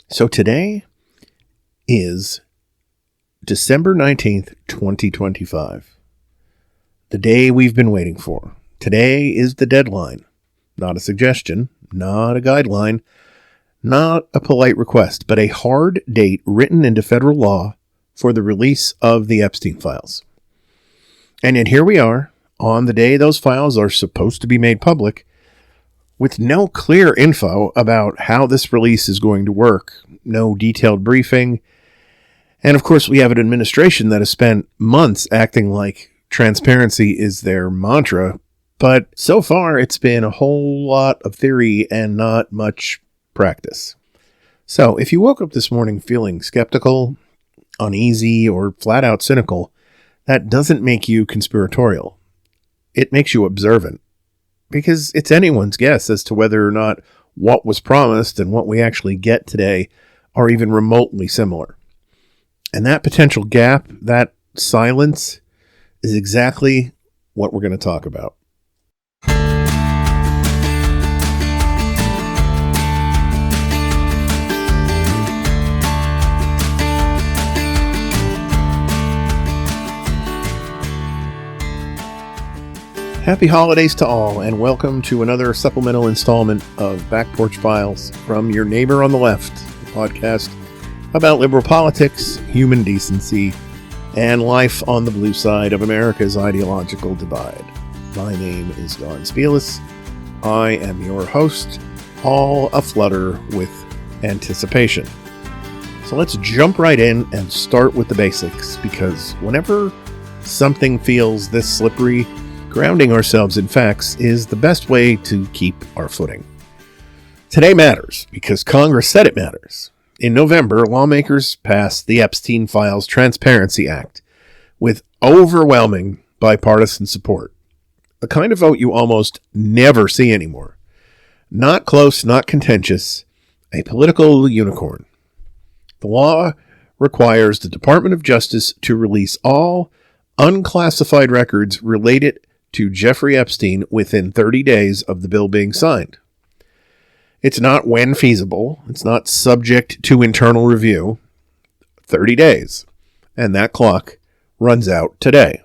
So today is December 19th, 2025. The day we've been waiting for. Today is the deadline. Not a suggestion, not a guideline, not a polite request, but a hard date written into federal law for the release of the Epstein files. And yet here we are, on the day those files are supposed to be made public, with no clear info about how this release is going to work, no detailed briefing, and of course we have an administration that has spent months acting like transparency is their mantra, but so far it's been a whole lot of theory and not much practice. So if you woke up this morning feeling skeptical, uneasy, or flat out cynical, that doesn't make you conspiratorial. It makes you observant. Because it's anyone's guess as to whether or not what was promised and what we actually get today are even remotely similar. And that potential gap, that silence, is exactly what we're going to talk about. Happy holidays to all, and welcome to another supplemental installment of Back Porch Files from your neighbor on the left, the podcast about liberal politics, human decency, and life on the blue side of America's ideological divide. My name is Don Spielis. I am your host, all aflutter with anticipation. So let's jump right in and start with the basics, because whenever something feels this slippery, grounding ourselves in facts is the best way to keep our footing. Today matters because Congress said it matters. In November, lawmakers passed the Epstein Files Transparency Act with overwhelming bipartisan support. The kind of vote you almost never see anymore. Not close, not contentious, a political unicorn. The law requires the Department of Justice to release all unclassified records related to Jeffrey Epstein within 30 days of the bill being signed. It's not when feasible. It's not subject to internal review. 30 days. And that clock runs out today.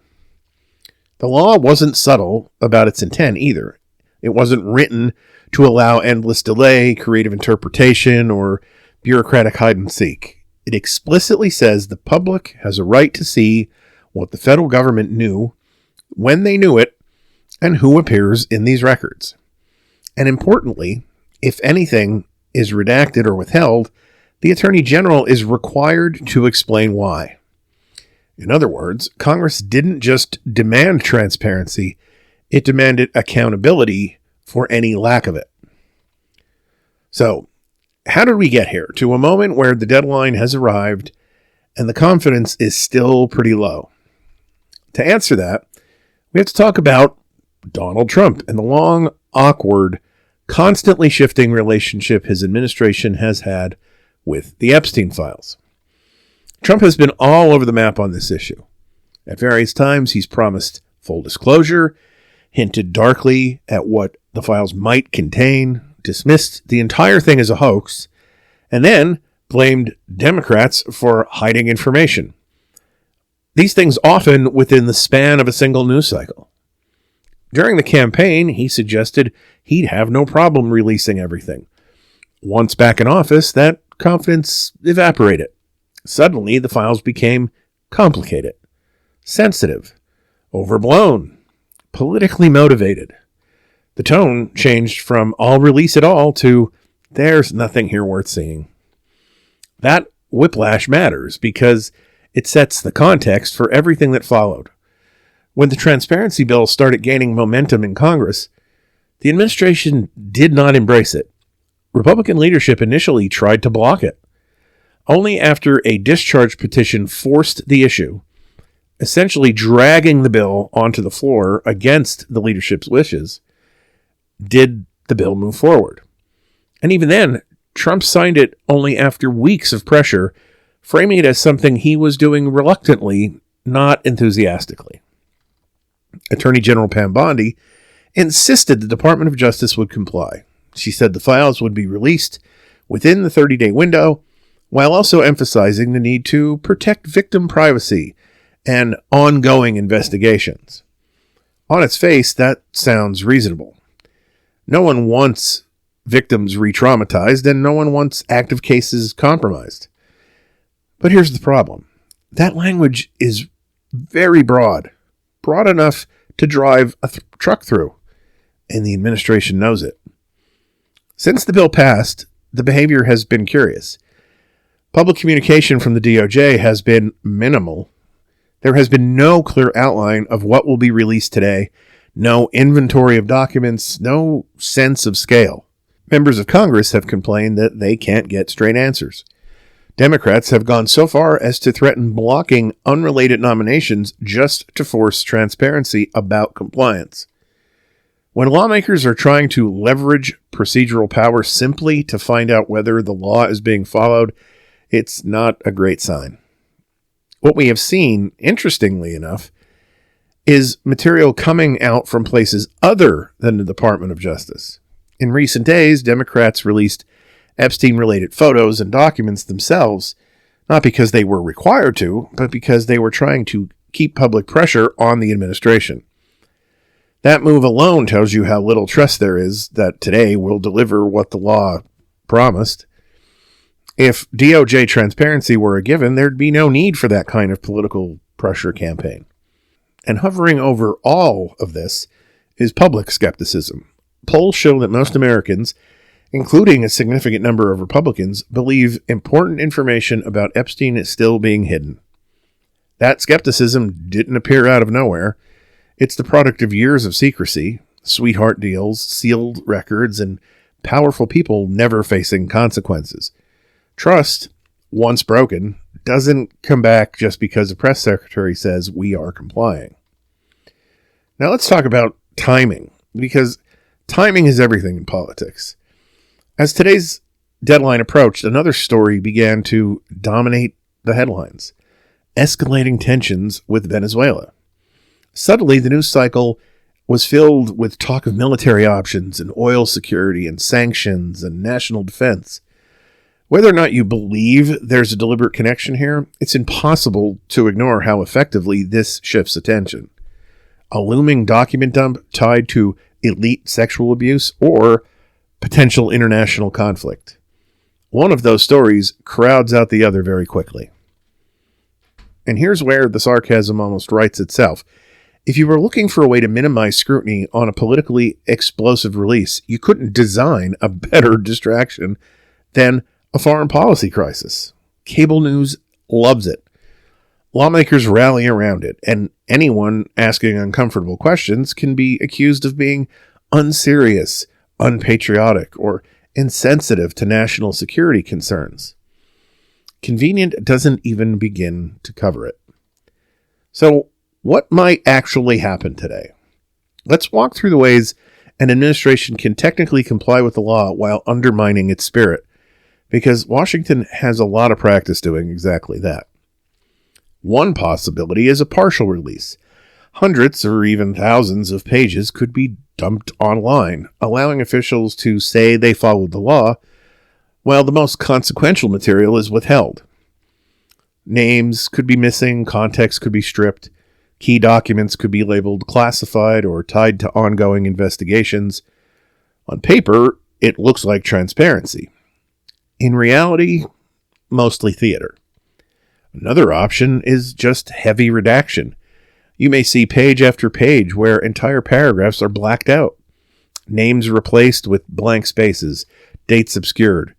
The law wasn't subtle about its intent either. It wasn't written to allow endless delay, creative interpretation, or bureaucratic hide and seek. It explicitly says the public has a right to see what the federal government knew, when they knew it, and who appears in these records. And importantly, if anything is redacted or withheld, the Attorney General is required to explain why. In other words, Congress didn't just demand transparency, it demanded accountability for any lack of it. So, how did we get here to a moment where the deadline has arrived and the confidence is still pretty low? To answer that, we have to talk about Donald Trump and the long, awkward, constantly shifting relationship his administration has had with the Epstein files. Trump has been all over the map on this issue. At various times, he's promised full disclosure, hinted darkly at what the files might contain, dismissed the entire thing as a hoax, and then blamed Democrats for hiding information. These things often within the span of a single news cycle. During the campaign, he suggested he'd have no problem releasing everything. Once back in office, that confidence evaporated. Suddenly, the files became complicated, sensitive, overblown, politically motivated. The tone changed from "I'll release it all" to "there's nothing here worth seeing." That whiplash matters because it sets the context for everything that followed. When the transparency bill started gaining momentum in Congress, the administration did not embrace it. Republican leadership initially tried to block it. Only after a discharge petition forced the issue, essentially dragging the bill onto the floor against the leadership's wishes, did the bill move forward. And even then, Trump signed it only after weeks of pressure, framing it as something he was doing reluctantly, not enthusiastically. Attorney General Pam Bondi insisted the Department of Justice would comply. She said the files would be released within the 30-day window while also emphasizing the need to protect victim privacy and ongoing investigations. On its face, that sounds reasonable. No one wants victims re-traumatized, and no one wants active cases compromised. But here's the problem. That language is very broad enough to drive a truck through, and the administration knows it. Since the bill passed, the behavior has been curious. Public communication from the DOJ has been minimal. There has been no clear outline of what will be released today, no inventory of documents, no sense of scale. Members of Congress have complained that they can't get straight answers. Democrats have gone so far as to threaten blocking unrelated nominations just to force transparency about compliance. When lawmakers are trying to leverage procedural power simply to find out whether the law is being followed, it's not a great sign. What we have seen, interestingly enough, is material coming out from places other than the Department of Justice. In recent days, Democrats released Epstein-related photos and documents themselves, not because they were required to, but because they were trying to keep public pressure on the administration. That move alone tells you how little trust there is that today will deliver what the law promised. If DOJ transparency were a given, there'd be no need for that kind of political pressure campaign. And hovering over all of this is public skepticism. Polls show that most Americans, including a significant number of Republicans, believe important information about Epstein is still being hidden. That skepticism didn't appear out of nowhere. It's the product of years of secrecy, sweetheart deals, sealed records, and powerful people never facing consequences. Trust, once broken, doesn't come back just because a press secretary says we are complying. Now let's talk about timing, because timing is everything in politics. As today's deadline approached, another story began to dominate the headlines: escalating tensions with Venezuela. Suddenly, the news cycle was filled with talk of military options and oil security and sanctions and national defense. Whether or not you believe there's a deliberate connection here, it's impossible to ignore how effectively this shifts attention. A looming document dump tied to elite sexual abuse or potential international conflict. One of those stories crowds out the other very quickly. And here's where the sarcasm almost writes itself. If you were looking for a way to minimize scrutiny on a politically explosive release, you couldn't design a better distraction than a foreign policy crisis. Cable news loves it. Lawmakers rally around it, and anyone asking uncomfortable questions can be accused of being unserious, unpatriotic, or insensitive to national security concerns. Convenient doesn't even begin to cover it. So, what might actually happen today? Let's walk through the ways an administration can technically comply with the law while undermining its spirit, because Washington has a lot of practice doing exactly that. One possibility is a partial release. Hundreds or even thousands of pages could be dumped online, allowing officials to say they followed the law, while the most consequential material is withheld. Names could be missing, context could be stripped, key documents could be labeled classified or tied to ongoing investigations. On paper, it looks like transparency. In reality, mostly theater. Another option is just heavy redaction. You may see page after page where entire paragraphs are blacked out, names replaced with blank spaces, dates obscured.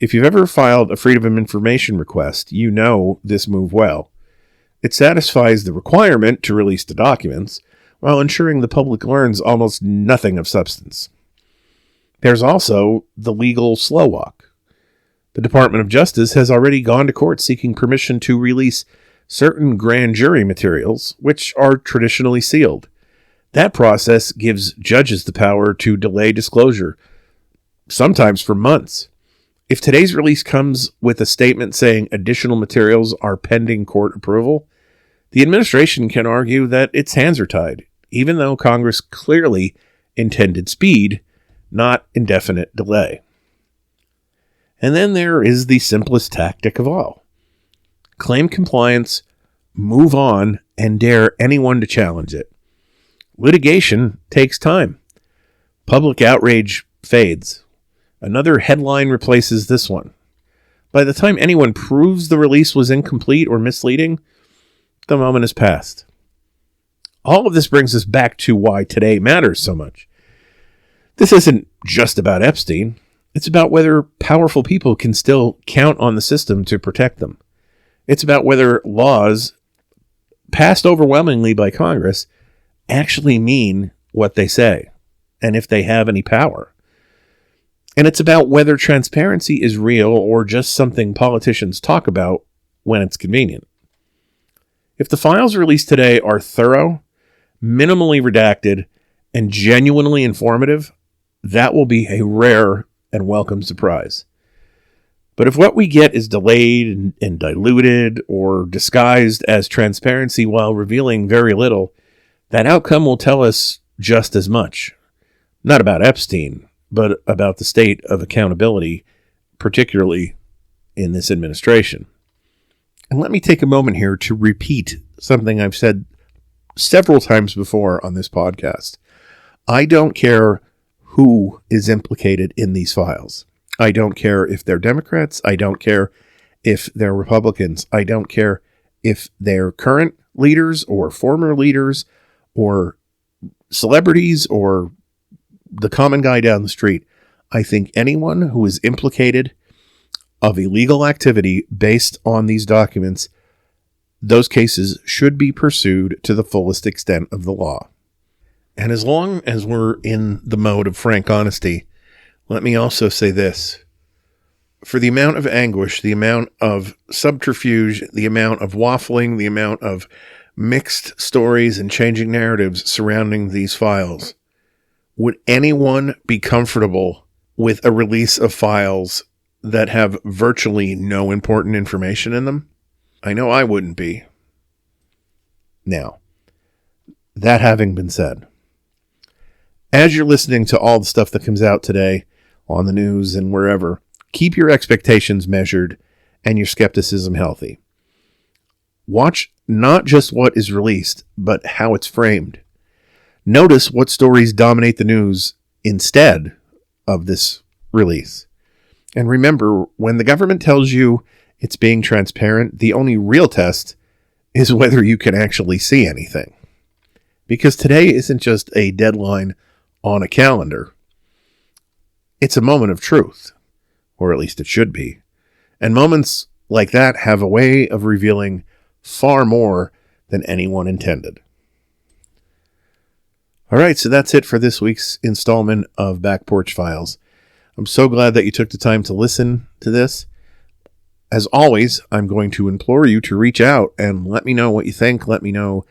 If you've ever filed a Freedom of Information request, you know this move well. It satisfies the requirement to release the documents, while ensuring the public learns almost nothing of substance. There's also the legal slow walk. The Department of Justice has already gone to court seeking permission to release certain grand jury materials, which are traditionally sealed. That process gives judges the power to delay disclosure, sometimes for months. If today's release comes with a statement saying additional materials are pending court approval, the administration can argue that its hands are tied, even though Congress clearly intended speed, not indefinite delay. And then there is the simplest tactic of all. Claim compliance, move on, and dare anyone to challenge it. Litigation takes time. Public outrage fades. Another headline replaces this one. By the time anyone proves the release was incomplete or misleading, the moment has passed. All of this brings us back to why today matters so much. This isn't just about Epstein. It's about whether powerful people can still count on the system to protect them. It's about whether laws passed overwhelmingly by Congress actually mean what they say, and if they have any power. And it's about whether transparency is real or just something politicians talk about when it's convenient. If the files released today are thorough, minimally redacted, and genuinely informative, that will be a rare and welcome surprise. But if what we get is delayed and diluted or disguised as transparency while revealing very little, that outcome will tell us just as much. Not about Epstein, but about the state of accountability, particularly in this administration. And let me take a moment here to repeat something I've said several times before on this podcast. I don't care who is implicated in these files. I don't care if they're Democrats. I don't care if they're Republicans. I don't care if they're current leaders or former leaders or celebrities or the common guy down the street. I think anyone who is implicated of illegal activity based on these documents, those cases should be pursued to the fullest extent of the law. And as long as we're in the mode of frank honesty, let me also say this. For the amount of anguish, the amount of subterfuge, the amount of waffling, the amount of mixed stories and changing narratives surrounding these files, would anyone be comfortable with a release of files that have virtually no important information in them? I know I wouldn't be. Now, that having been said, as you're listening to all the stuff that comes out today on the news and wherever, keep your expectations measured and your skepticism healthy. Watch not just what is released, but how it's framed. Notice what stories dominate the news instead of this release. And remember, when the government tells you it's being transparent, the only real test is whether you can actually see anything. Because today isn't just a deadline on a calendar. It's a moment of truth, or at least it should be. And moments like that have a way of revealing far more than anyone intended. All right, so that's it for this week's installment of Back Porch Files. I'm so glad that you took the time to listen to this. As always, I'm going to implore you to reach out and let me know what you think. Let me know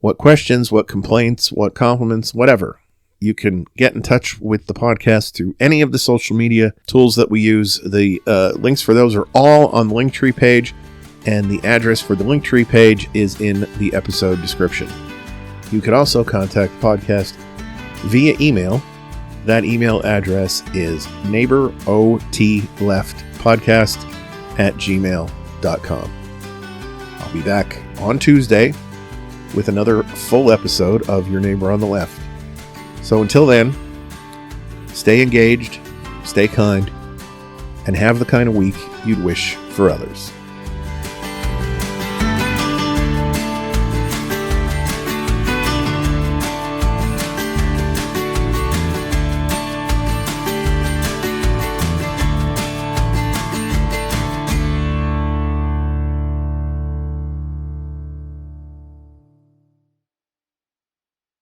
what questions, what complaints, what compliments, whatever. You can get in touch with the podcast through any of the social media tools that we use. The links for those are all on the Linktree page, and the address for the Linktree page is in the episode description. You can also contact the podcast via email. That email address is neighboroutleftpodcast@gmail.com. I'll be back on Tuesday with another full episode of Your Neighbor on the Left. So until then, stay engaged, stay kind, and have the kind of week you'd wish for others.